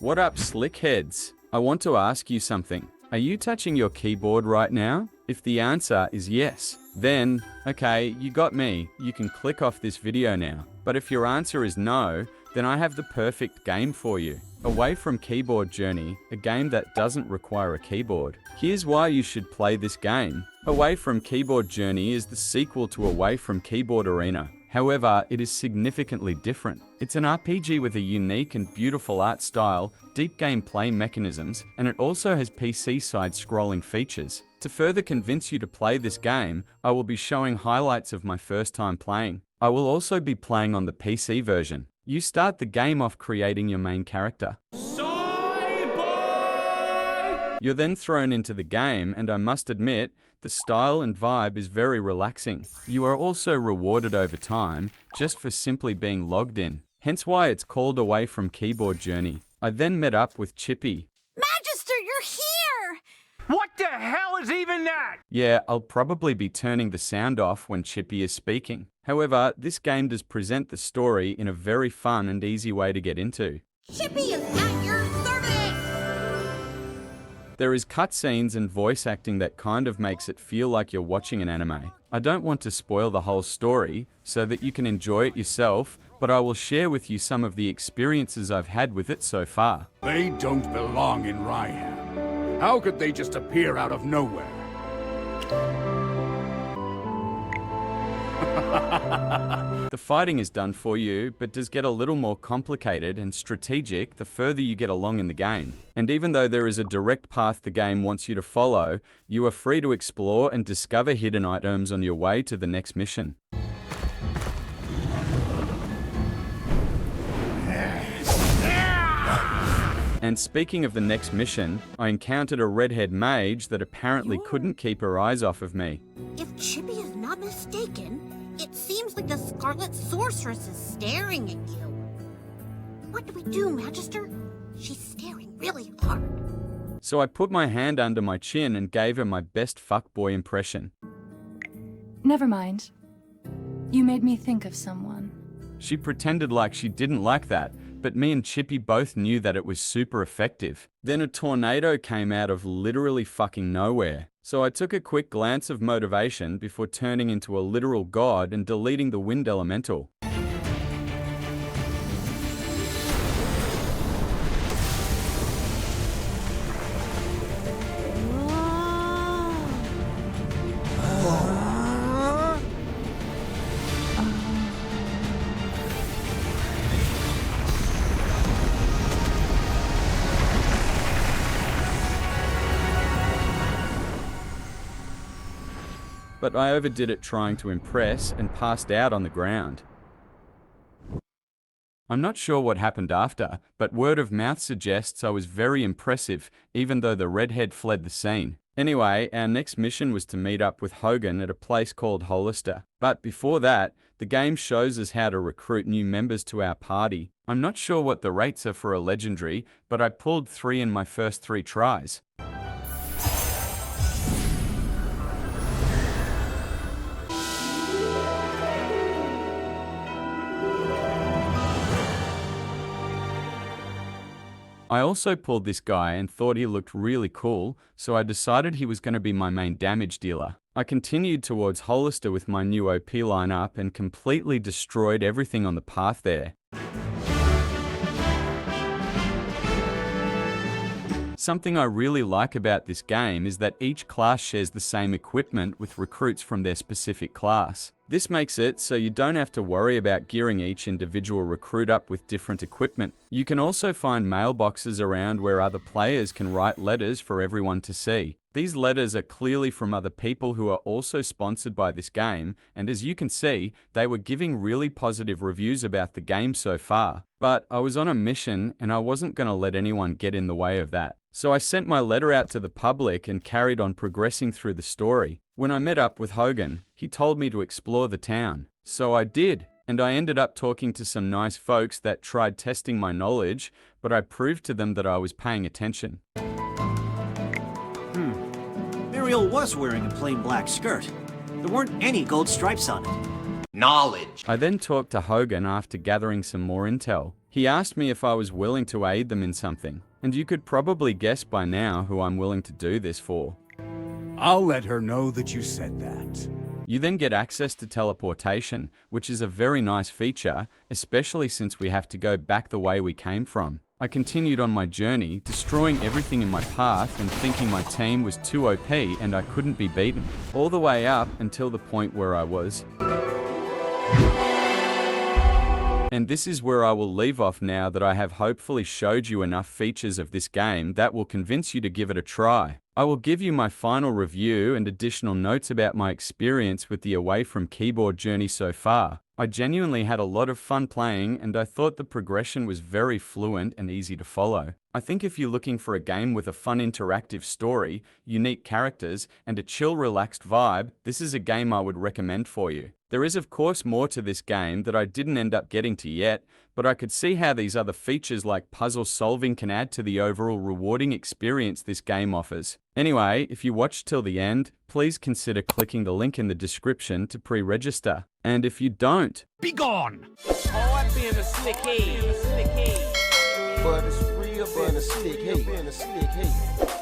What up, slickheads? I want to ask you something. Are you touching your keyboard right now? If the answer is yes, then, okay, you got me. You can click off this video now. But if your answer is no, then I have the perfect game for you. Away from Keyboard Journey, a game that doesn't require a keyboard. Here's why you should play this game. Away from Keyboard Journey is the sequel to Away from Keyboard Arena. However, it is significantly different. It's an RPG with a unique and beautiful art style, deep gameplay mechanisms, and it also has PC side-scrolling features. To further convince you to play this game, I will be showing highlights of my first time playing. I will also be playing on the PC version. You start the game off creating your main character. You're then thrown into the game, and I must admit, the style and vibe is very relaxing. You are also rewarded over time, just for simply being logged in. Hence why it's called Away from Keyboard Journey. I then met up with Chippy. Magister, you're here! What the hell is even that? Yeah, I'll probably be turning the sound off when Chippy is speaking. However, this game does present the story in a very fun and easy way to get into. Chippy is at your service! There is cutscenes and voice acting that kind of makes it feel like you're watching an anime. I don't want to spoil the whole story so that you can enjoy it yourself, but I will share with you some of the experiences I've had with it so far. They don't belong in Ryham. How could they just appear out of nowhere? The fighting is done for you, but does get a little more complicated and strategic the further you get along in the game. And even though there is a direct path the game wants you to follow, you are free to explore and discover hidden items on your way to the next mission. And speaking of the next mission, I encountered a redhead mage that apparently couldn't keep her eyes off of me. If Chippy is not mistaken, it seems like the Scarlet Sorceress is staring at you. What do we do, Magister? She's staring really hard. So I put my hand under my chin and gave her my best fuckboy impression. Never mind. You made me think of someone. She pretended like she didn't like that, but me and Chippy both knew that it was super effective. Then a tornado came out of literally fucking nowhere. So I took a quick glance of motivation before turning into a literal god and deleting the wind elemental. But I overdid it trying to impress and passed out on the ground. I'm not sure what happened after, but word of mouth suggests I was very impressive, even though the redhead fled the scene. Anyway, our next mission was to meet up with Hogan at a place called Hollister. But before that, the game shows us how to recruit new members to our party. I'm not sure what the rates are for a legendary, but I pulled 3 in my first 3 tries. I also pulled this guy and thought he looked really cool, so I decided he was going to be my main damage dealer. I continued towards Hollister with my new OP lineup and completely destroyed everything on the path there. Something I really like about this game is that each class shares the same equipment with recruits from their specific class. This makes it so you don't have to worry about gearing each individual recruit up with different equipment. You can also find mailboxes around where other players can write letters for everyone to see. These letters are clearly from other people who are also sponsored by this game, and as you can see, they were giving really positive reviews about the game so far. But I was on a mission and I wasn't going to let anyone get in the way of that. So I sent my letter out to the public and carried on progressing through the story. When I met up with Hogan, he told me to explore the town. So I did, and I ended up talking to some nice folks that tried testing my knowledge, but I proved to them that I was paying attention. Muriel was wearing a plain black skirt. There weren't any gold stripes on it. Knowledge. I then talked to Hogan after gathering some more intel. He asked me if I was willing to aid them in something, and you could probably guess by now who I'm willing to do this for. I'll let her know that you said that. You then get access to teleportation, which is a very nice feature, especially since we have to go back the way we came from. I continued on my journey, destroying everything in my path and thinking my team was too OP and I couldn't be beaten, all the way up until the point where I was. And this is where I will leave off now that I have hopefully showed you enough features of this game that will convince you to give it a try. I will give you my final review and additional notes about my experience with the away from keyboard journey so far. I genuinely had a lot of fun playing and I thought the progression was very fluent and easy to follow. I think if you're looking for a game with a fun interactive story, unique characters, and a chill relaxed vibe, this is a game I would recommend for you. There is of course more to this game that I didn't end up getting to yet, but I could see how these other features like puzzle solving can add to the overall rewarding experience this game offers. Anyway, if you watched till the end, please consider clicking the link in the description to pre-register. And if you don't, Be gone! Hard being a slick head. But it's real being a slick head.